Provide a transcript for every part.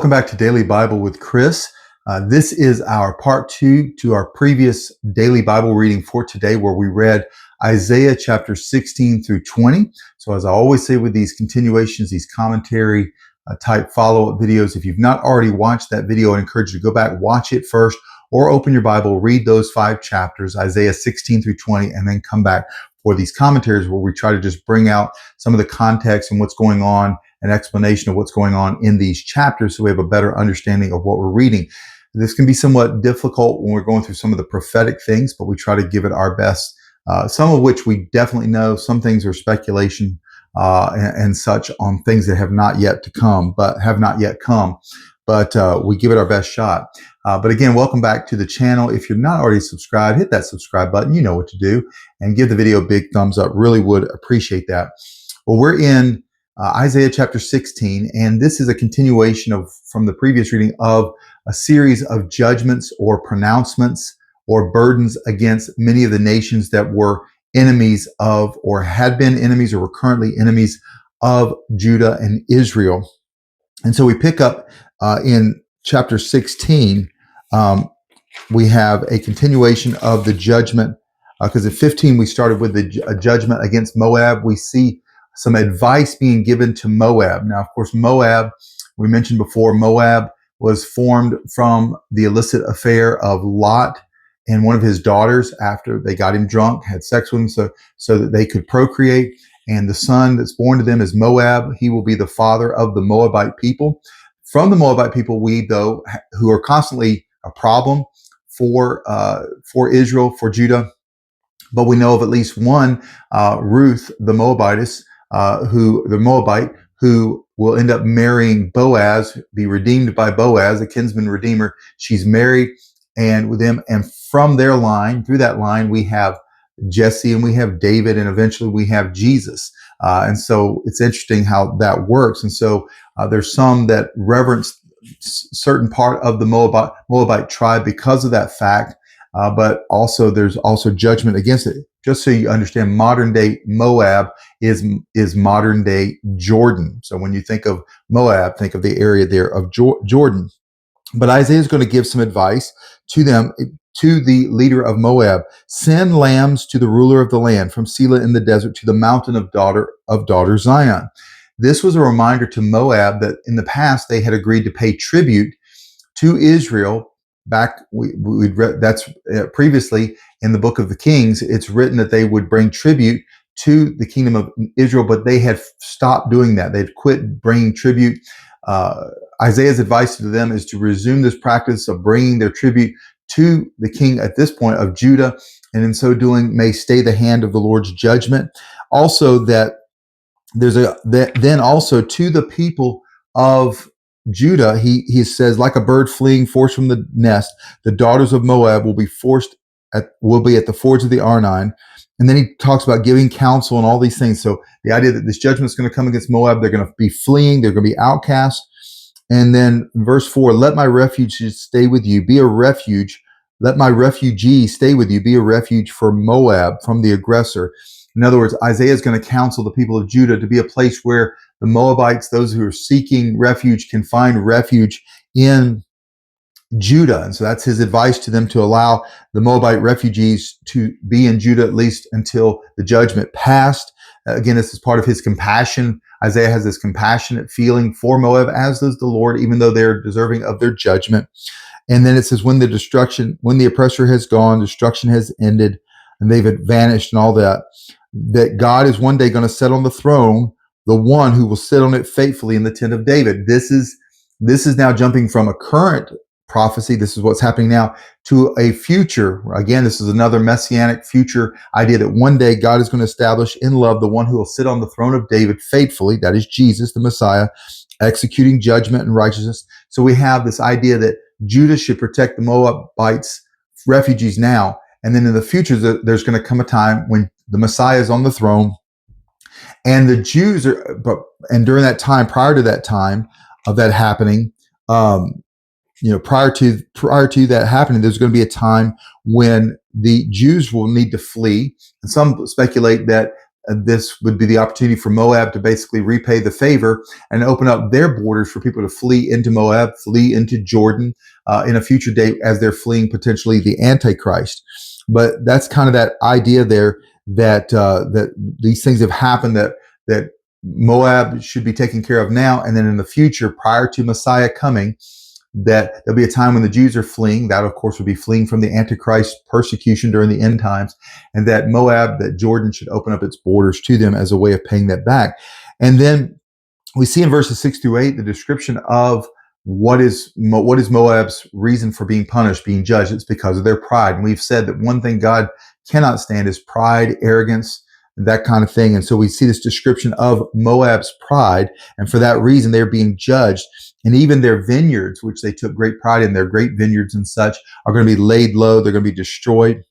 Welcome back to Daily Bible with Chris. This is our part 2 to our previous daily Bible reading for today, where we read Isaiah chapter 16 through 20. So as I always say with these continuations, these commentary type follow-up videos, if you've not already watched that video, I encourage you to go back, watch it first, or open your Bible, read those 5 chapters, Isaiah 16 through 20, and then come back for these commentaries where we try to just bring out some of the context and what's going on, an explanation of what's going on in these chapters so we have a better understanding of what we're reading. This can be somewhat difficult when we're going through some of the prophetic things, but we try to give it our best, some of which we definitely know. Some things are speculation and such on things that have not yet come. But we give it our best shot. But again, welcome back to the channel. If you're not already subscribed, hit that subscribe button. You know what to do. And give the video a big thumbs up. Really would appreciate that. Well, we're in Isaiah chapter 16, and this is a continuation from the previous reading of a series of judgments or pronouncements or burdens against many of the nations that were enemies of, or had been enemies, or were currently enemies of Judah and Israel. And so we pick up in chapter 16. We have a continuation of the judgment, because at 15 we started with a judgment against Moab. We see some advice being given to Moab. Now, of course, Moab, we mentioned before, Moab was formed from the illicit affair of Lot and one of his daughters after they got him drunk, had sex with him so that they could procreate. And the son that's born to them is Moab. He will be the father of the Moabite people. From the Moabite people, we, though, who are constantly a problem for Israel, for Judah, but we know of at least one, Ruth, the Moabitess, who will end up marrying Boaz, be redeemed by Boaz, a kinsman redeemer. She's married, and with them, and from their line, through that line, we have Jesse and we have David, and eventually we have Jesus. And so it's interesting how that works. And so there's some that reverence certain part of the Moabite tribe because of that fact. But also there's also judgment against it. Just so you understand, modern day Moab is modern day Jordan. So when you think of Moab, think of the area there of Jordan. But Isaiah is going to give some advice to them, to the leader of Moab. Send lambs to the ruler of the land, from Selah in the desert to the mountain of daughter Zion. This was a reminder to Moab that in the past they had agreed to pay tribute to Israel. Back, we'd read that's previously in the book of the Kings. It's written that they would bring tribute to the kingdom of Israel, but they had stopped doing that. They'd quit bringing tribute. Isaiah's advice to them is to resume this practice of bringing their tribute to the king at this point of Judah, and in so doing may stay the hand of the Lord's judgment. Also, that then also to the people of Judah, he says, like a bird fleeing forced from the nest, the daughters of Moab will be at the fords of the Arnon. And then he talks about giving counsel and all these things. So the idea that this judgment is going to come against Moab, they're going to be fleeing, they're going to be outcast. And then verse 4, let my refugees stay with you, be a refuge. Let my refugees stay with you, be a refuge for Moab from the aggressor. In other words, Isaiah is going to counsel the people of Judah to be a place where the Moabites, those who are seeking refuge, can find refuge in Judah. And so that's his advice to them, to allow the Moabite refugees to be in Judah at least until the judgment passed. Again, this is part of his compassion. Isaiah has this compassionate feeling for Moab, as does the Lord, even though they're deserving of their judgment. And then it says, when the oppressor has gone, destruction has ended, and they've vanished and all that, that God is one day going to sit on the throne, the one who will sit on it faithfully in the tent of David. This is now jumping from a current prophecy. This is what's happening now, to a future. Again, this is another messianic future idea that one day God is going to establish in love the one who will sit on the throne of David faithfully. That is Jesus, the Messiah, executing judgment and righteousness. So we have this idea that Judah should protect the Moabites, refugees now. And then in the future, there's going to come a time when the Messiah is on the throne, and the Jews and during that time, prior to that time of that happening, prior to that happening, there's going to be a time when the Jews will need to flee. And some speculate that this would be the opportunity for Moab to basically repay the favor and open up their borders for people to flee into Moab, flee into Jordan in a future date as they're fleeing potentially the Antichrist. But that's kind of that idea there that that these things have happened, that Moab should be taken care of now, and then in the future, prior to Messiah coming, that there'll be a time when the Jews are fleeing. That, of course, will be fleeing from the Antichrist persecution during the end times, and that Moab, that Jordan should open up its borders to them as a way of paying that back. And then we see in verses 6-8 the description of what is Moab's reason for being punished, being judged. It's because of their pride. And we've said that one thing God cannot stand is pride, arrogance, that kind of thing. And so we see this description of Moab's pride, and for that reason, they're being judged. And even their vineyards, which they took great pride in, their great vineyards and such, are going to be laid low. They're going to be destroyed.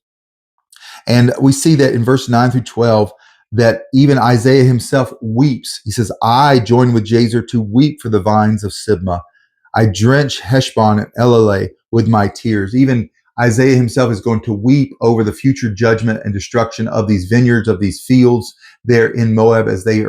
And we see that in verse 9-12, that even Isaiah himself weeps. He says, I join with Jazer to weep for the vines of Sibmah. I drench Heshbon and Eleleh with my tears. Even Isaiah himself is going to weep over the future judgment and destruction of these vineyards, of these fields there in Moab as they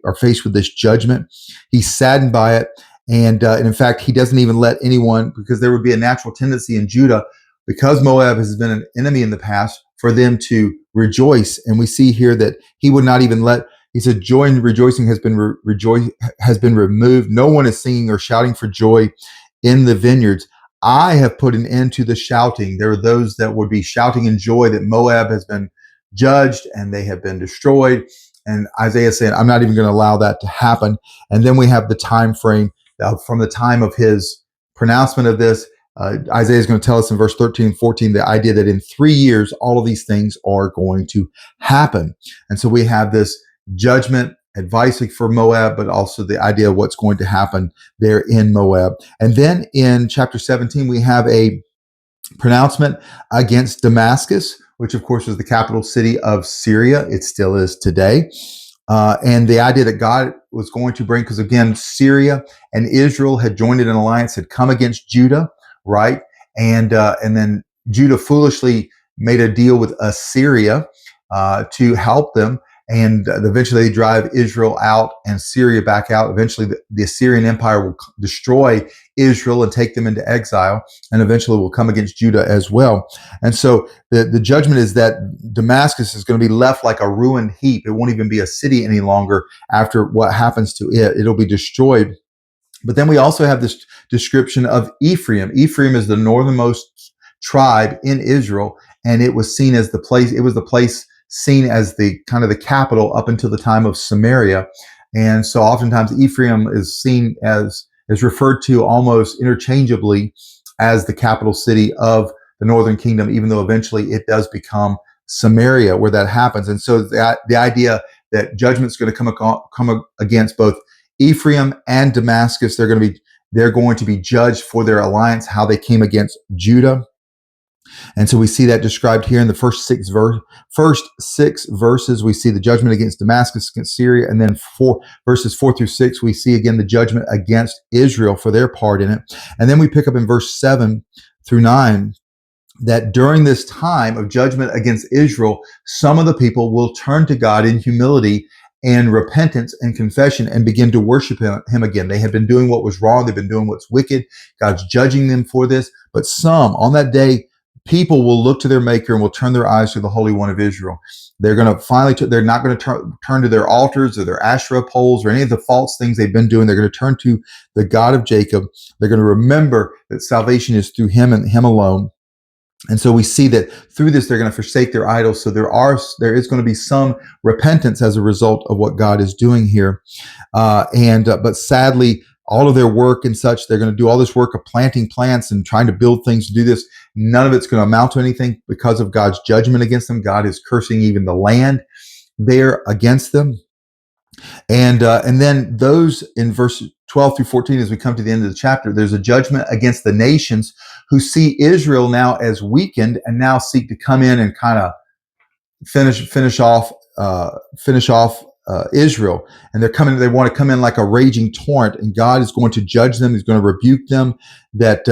are faced with this judgment. He's saddened by it. And in fact, he doesn't even let anyone, because there would be a natural tendency in Judah, because Moab has been an enemy in the past, for them to rejoice. And we see here that he would not even let, he said, joy and rejoicing has been removed. No one is singing or shouting for joy in the vineyards. I have put an end to the shouting. There are those that would be shouting in joy that Moab has been judged and they have been destroyed. And Isaiah said, I'm not even going to allow that to happen. And then we have the time frame from the time of his pronouncement of this. Isaiah is going to tell us in verse 13 and 14 the idea that in 3 years, all of these things are going to happen. And so we have this judgment, advice for Moab, but also the idea of what's going to happen there in Moab. And then in chapter 17, we have a pronouncement against Damascus, which of course was the capital city of Syria. It still is today. And the idea that God was going to bring, because again, Syria and Israel had joined in an alliance, had come against Judah, right? And then Judah foolishly made a deal with Assyria to help them. And eventually they drive Israel out and Syria back out. Eventually the Assyrian Empire will destroy Israel and take them into exile, and eventually will come against Judah as well. And so the judgment is that Damascus is going to be left like a ruined heap. It won't even be a city any longer after what happens to it. It'll be destroyed. But then we also have this description of Ephraim. Ephraim is the northernmost tribe in Israel, and it was seen as the place seen as the kind of the capital up until the time of Samaria. And so oftentimes Ephraim is seen as referred to almost interchangeably as the capital city of the northern kingdom, even though eventually it does become Samaria where that happens. And so the idea that judgment's going to come against both Ephraim and Damascus, they're going to be judged for their alliance, how they came against Judah. And so we see that described here in the first six verses. We see the judgment against Damascus, against Syria, and then verses 4-6, we see again the judgment against Israel for their part in it. And then we pick up in verse 7-9 that during this time of judgment against Israel, some of the people will turn to God in humility and repentance and confession and begin to worship him again. They had been doing what was wrong. They've been doing what's wicked. God's judging them for this. But some, on that day, people will look to their maker and will turn their eyes to the Holy One of Israel. They're going to finally, they're not going to turn to their altars or their Asherah poles or any of the false things they've been doing. They're going to turn to the God of Jacob. They're going to remember that salvation is through him and him alone. And so we see that through this, they're going to forsake their idols. So there is going to be some repentance as a result of what God is doing here. But sadly, all of their work and such, they're going to do all this work of planting plants and trying to build things to do this. None of it's going to amount to anything because of God's judgment against them. God is cursing even the land there against them. And then those in verse 12-14, as we come to the end of the chapter, there's a judgment against the nations who see Israel now as weakened and now seek to come in and kind of finish off Israel. And they want to come in like a raging torrent, and God is going to judge them. He's going to rebuke them, that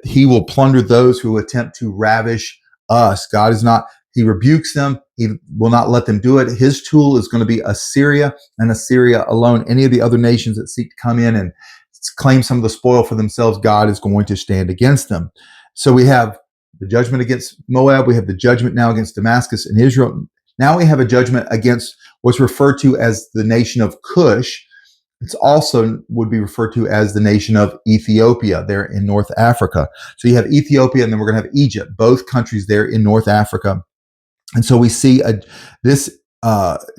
he will plunder those who attempt to ravish us. God is not, He rebukes them. He will not let them do it. His tool is going to be Assyria, and Assyria alone. Any of the other nations that seek to come in and claim some of the spoil for themselves, God is going to stand against them. So we have the judgment against Moab. We have the judgment now against Damascus and Israel. Now we have a judgment against what's referred to as the nation of Cush. It's also would be referred to as the nation of Ethiopia there in North Africa. So you have Ethiopia, and then we're going to have Egypt, both countries there in North Africa. And so we see this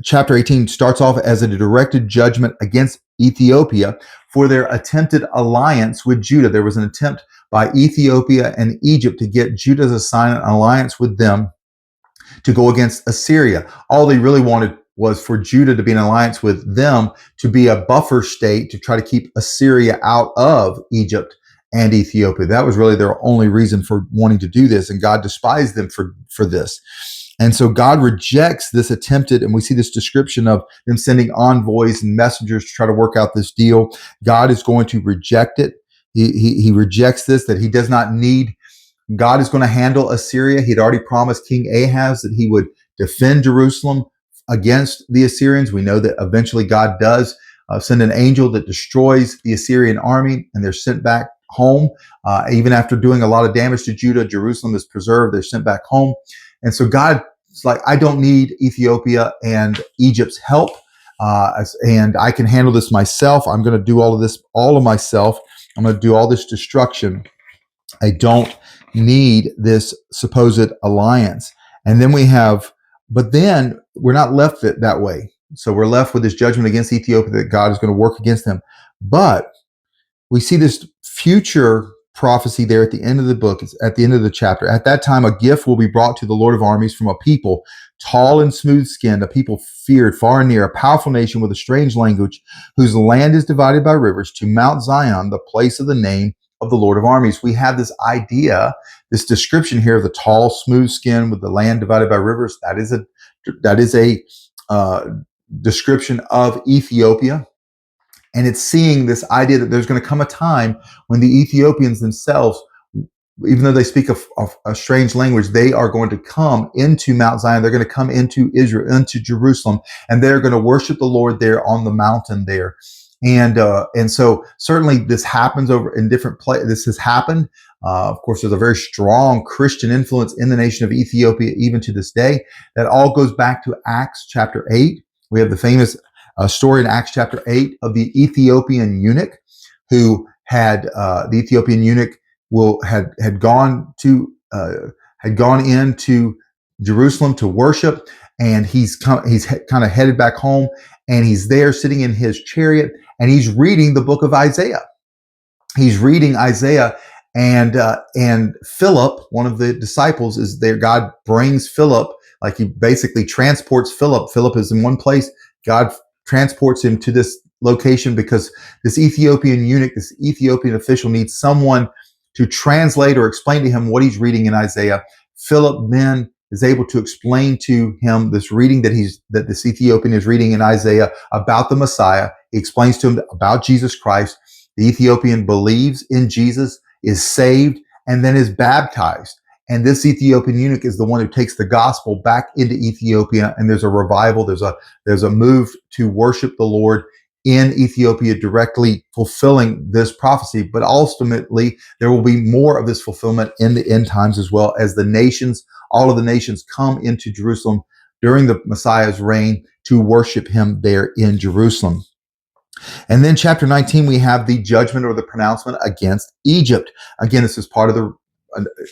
chapter 18 starts off as a directed judgment against Ethiopia for their attempted alliance with Judah. There was an attempt by Ethiopia and Egypt to get Judah to sign an alliance with them to go against Assyria. All they really wanted was for Judah to be in alliance with them, to be a buffer state to try to keep Assyria out of Egypt and Ethiopia. That was really their only reason for wanting to do this, and God despised them for this. And so God rejects this attempted, and we see this description of them sending envoys and messengers to try to work out this deal. God is going to reject it. He rejects this, that he does not need. God is going to handle Assyria. He had already promised King Ahaz that he would defend Jerusalem against the Assyrians. We know that eventually God does send an angel that destroys the Assyrian army, and they're sent back home. Even after doing a lot of damage to Judah, Jerusalem is preserved. They're sent back home. And so God's like, I don't need Ethiopia and Egypt's help, and I can handle this myself. I'm going to do all of this, all of myself. I'm going to do all this destruction. I don't need this supposed alliance. And then but then we're not left that way. So we're left with this judgment against Ethiopia that God is going to work against them. But we see this future prophecy there at the end of the book. It's at the end of the chapter. At that time, a gift will be brought to the Lord of armies from a people tall and smooth-skinned, a people feared far and near, a powerful nation with a strange language, whose land is divided by rivers, to Mount Zion, the place of the name of the Lord of armies. We have this idea, this description here of the tall, smooth skin with the land divided by rivers. That is a description of Ethiopia. And it's seeing this idea that there's going to come a time when the Ethiopians themselves, even though they speak a strange language, they are going to come into Mount Zion. They're going to come into Israel, into Jerusalem, and they're going to worship the Lord there on the mountain there. And so certainly this happens over in different places. This has happened. Of course, there's a very strong Christian influence in the nation of Ethiopia, even to this day. That all goes back to Acts chapter 8. We have the famous story in Acts chapter 8 of the Ethiopian eunuch who had had gone into Jerusalem to worship, and he's kind of headed back home, and he's there sitting in his chariot, and he's reading the book of Isaiah. He's reading Isaiah, and Philip, one of the disciples, is there. God brings Philip, like he basically transports Philip. Philip is in one place. God transports him to this location because this Ethiopian eunuch, this Ethiopian official, needs someone to translate or explain to him what he's reading in Isaiah. Philip then is able to explain to him this reading that this Ethiopian is reading in Isaiah about the Messiah. He explains to him about Jesus Christ. The Ethiopian believes in Jesus, is saved, and then is baptized. And this Ethiopian eunuch is the one who takes the gospel back into Ethiopia, and there's a revival. There's a move to worship the Lord in Ethiopia, directly fulfilling this prophecy. But ultimately, there will be more of this fulfillment in the end times, as well as all of the nations come into Jerusalem during the Messiah's reign to worship him there in Jerusalem. And then chapter 19, we have the judgment or the pronouncement against Egypt. Again, this is part of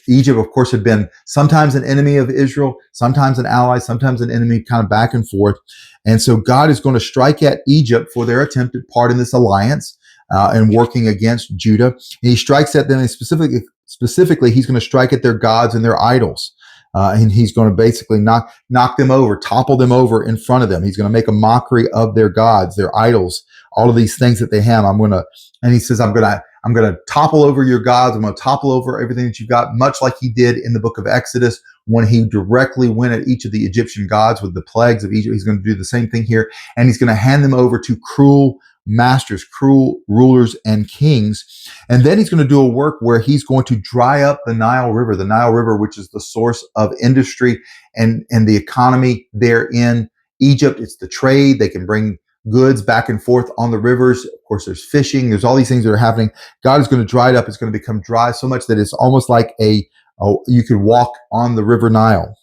Egypt, of course, had been sometimes an enemy of Israel, sometimes an ally, sometimes an enemy, kind of back and forth. And so God is going to strike at Egypt for their attempted part in this alliance and working against Judah. And he strikes at them, and specifically, he's going to strike at their gods and their idols. And he's going to basically knock them over, topple them over in front of them. He's going to make a mockery of their gods, their idols, all of these things that they have. And he says, I'm going to topple over your gods. I'm going to topple over everything that you've got, much like he did in the book of Exodus when he directly went at each of the Egyptian gods with the plagues of Egypt. He's going to do the same thing here, and he's going to hand them over to cruel masters, cruel rulers and kings. And then he's going to do a work where he's going to dry up the Nile River, which is the source of industry and the economy there in Egypt. It's the trade. They can bring goods back and forth on the rivers. Of course, there's fishing. There's all these things that are happening. God is going to dry it up. It's going to become dry so much that it's almost like you could walk on the river Nile.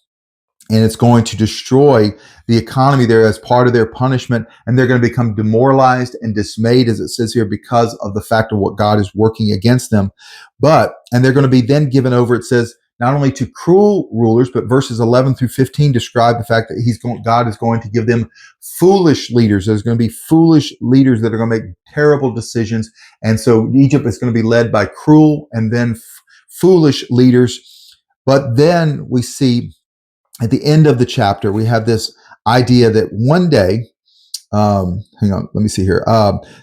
And it's going to destroy the economy there as part of their punishment. And they're going to become demoralized and dismayed, as it says here, because of the fact of what God is working against them. And they're going to be then given over, it says, not only to cruel rulers, but verses 11 through 15 describe the fact that God is going to give them foolish leaders. There's going to be foolish leaders that are going to make terrible decisions. And so Egypt is going to be led by cruel and then foolish leaders. But then we see at the end of the chapter, we have this idea that one day, hang on, let me see here.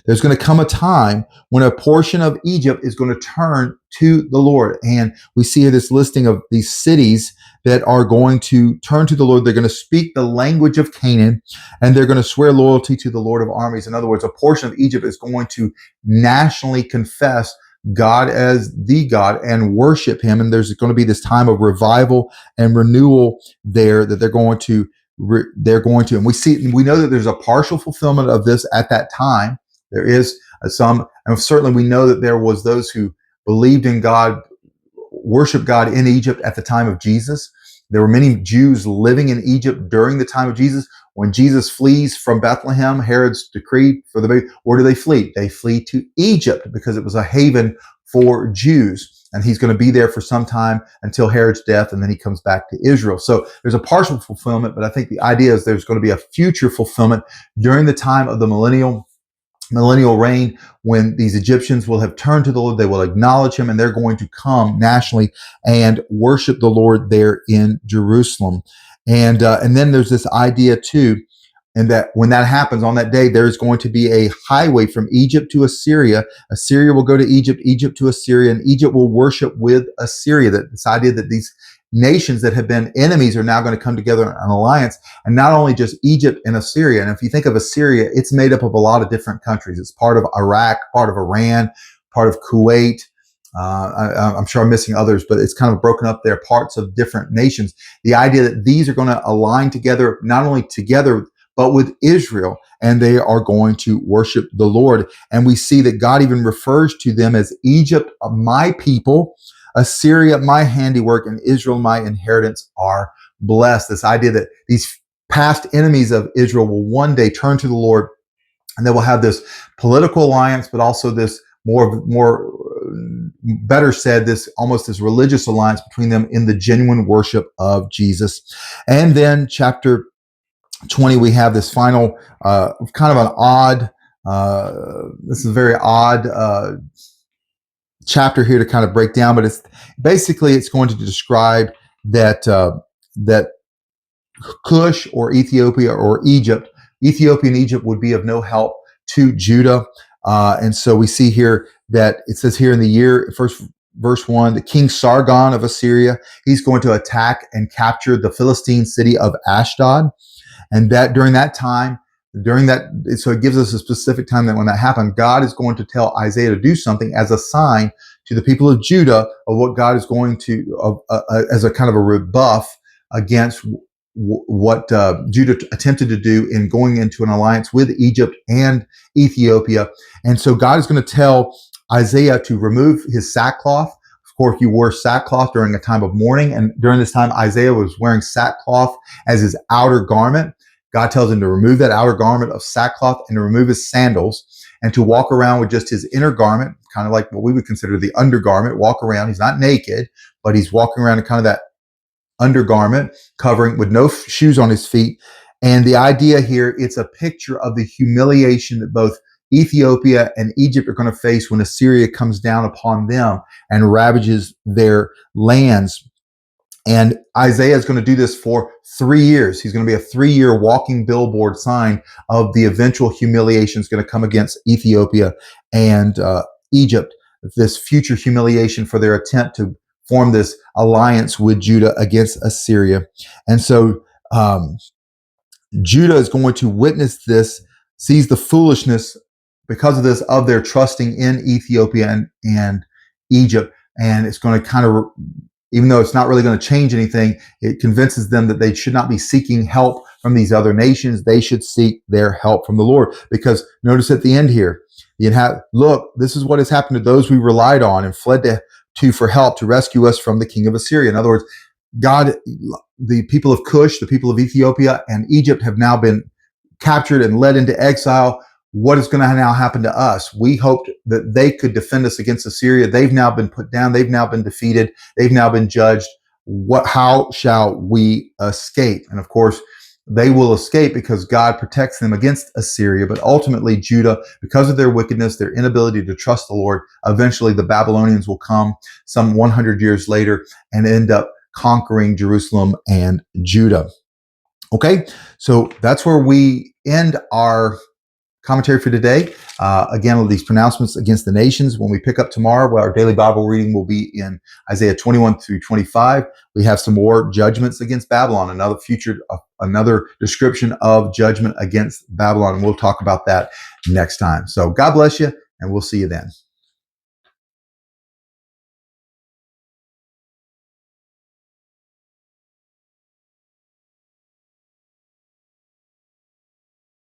There's going to come a time when a portion of Egypt is going to turn to the Lord. And we see here this listing of these cities that are going to turn to the Lord. They're going to speak the language of Canaan, and they're going to swear loyalty to the Lord of armies. In other words, a portion of Egypt is going to nationally confess God as the God and worship him. And there's going to be this time of revival and renewal there that they're going to, and we know that there's a partial fulfillment of this at that time. There is some, and certainly we know that there was those who believed in God, worshiped God in Egypt at the time of Jesus. There were many Jews living in Egypt during the time of Jesus. When Jesus flees from Bethlehem, Herod's decree for the baby, where do they flee? They flee to Egypt because it was a haven for Jews. And he's going to be there for some time until Herod's death, and then he comes back to Israel. So there's a partial fulfillment, but I think the idea is there's going to be a future fulfillment during the time of the millennial reign, when these Egyptians will have turned to the Lord. They will acknowledge him, and they're going to come nationally and worship the Lord there in Jerusalem. And then there's this idea too, and that when that happens on that day, there's going to be a highway from Egypt to Assyria. Assyria will go to Egypt, Egypt to Assyria, and Egypt will worship with Assyria. That this idea that these nations that have been enemies are now going to come together in an alliance, and not only just Egypt and Assyria. And if you think of Assyria, it's made up of a lot of different countries. It's part of Iraq, part of Iran, part of Kuwait. I'm sure I'm missing others, but it's kind of broken up there, parts of different nations. The idea that these are going to align together, not only together, but with Israel, and they are going to worship the Lord. And we see that God even refers to them as Egypt, my people, Assyria, my handiwork, and Israel, my inheritance, are blessed. This idea that these past enemies of Israel will one day turn to the Lord, and they will have this political alliance, but also this more better said, this almost this religious alliance between them in the genuine worship of Jesus. And then chapter 20, we have this final kind of an odd, this is a very odd chapter here to kind of break down, but it's going to describe that that Cush or Ethiopia or Egypt, Ethiopia and Egypt would be of no help to Judah. And so we see here that it says here in the year, verse 1, the king Sargon of Assyria, he's going to attack and capture the Philistine city of Ashdod. And that during that time, so it gives us a specific time that when that happened, God is going to tell Isaiah to do something as a sign to the people of Judah of what God is going to, as a kind of a rebuff against what Judah attempted to do in going into an alliance with Egypt and Ethiopia. And so God is going to tell Isaiah to remove his sackcloth. Of course, you wore sackcloth during a time of mourning. And during this time, Isaiah was wearing sackcloth as his outer garment. God tells him to remove that outer garment of sackcloth and to remove his sandals and to walk around with just his inner garment, kind of like what we would consider the undergarment, walk around. He's not naked, but he's walking around in kind of that undergarment, covering with no shoes on his feet. And the idea here, it's a picture of the humiliation that both Ethiopia and Egypt are going to face when Assyria comes down upon them and ravages their lands. And Isaiah is going to do this for 3 years. He's going to be a 3-year walking billboard sign of the eventual humiliation is going to come against Ethiopia and Egypt, this future humiliation for their attempt to form this alliance with Judah against Assyria. And so Judah is going to witness this, sees the foolishness because of this, of their trusting in Ethiopia and Egypt. And it's going to kind of, even though it's not really going to change anything, it convinces them that they should not be seeking help from these other nations. They should seek their help from the Lord. Because notice at the end here, you have, look, this is what has happened to those we relied on and fled to for help to rescue us from the king of Assyria. In other words, God, the people of Cush, the people of Ethiopia and Egypt have now been captured and led into exile. What is going to now happen to us? We hoped that they could defend us against Assyria. They've now been put down. They've now been defeated. They've now been judged. How shall we escape? And of course, they will escape because God protects them against Assyria. But ultimately, Judah, because of their wickedness, their inability to trust the Lord, eventually the Babylonians will come some 100 years later and end up conquering Jerusalem and Judah. Okay, so that's where we end our commentary for today. Again, these pronouncements against the nations. When we pick up tomorrow, well, our daily Bible reading will be in Isaiah 21 through 25. We have some more judgments against Babylon, another description of judgment against Babylon. And we'll talk about that next time. So God bless you, and we'll see you then.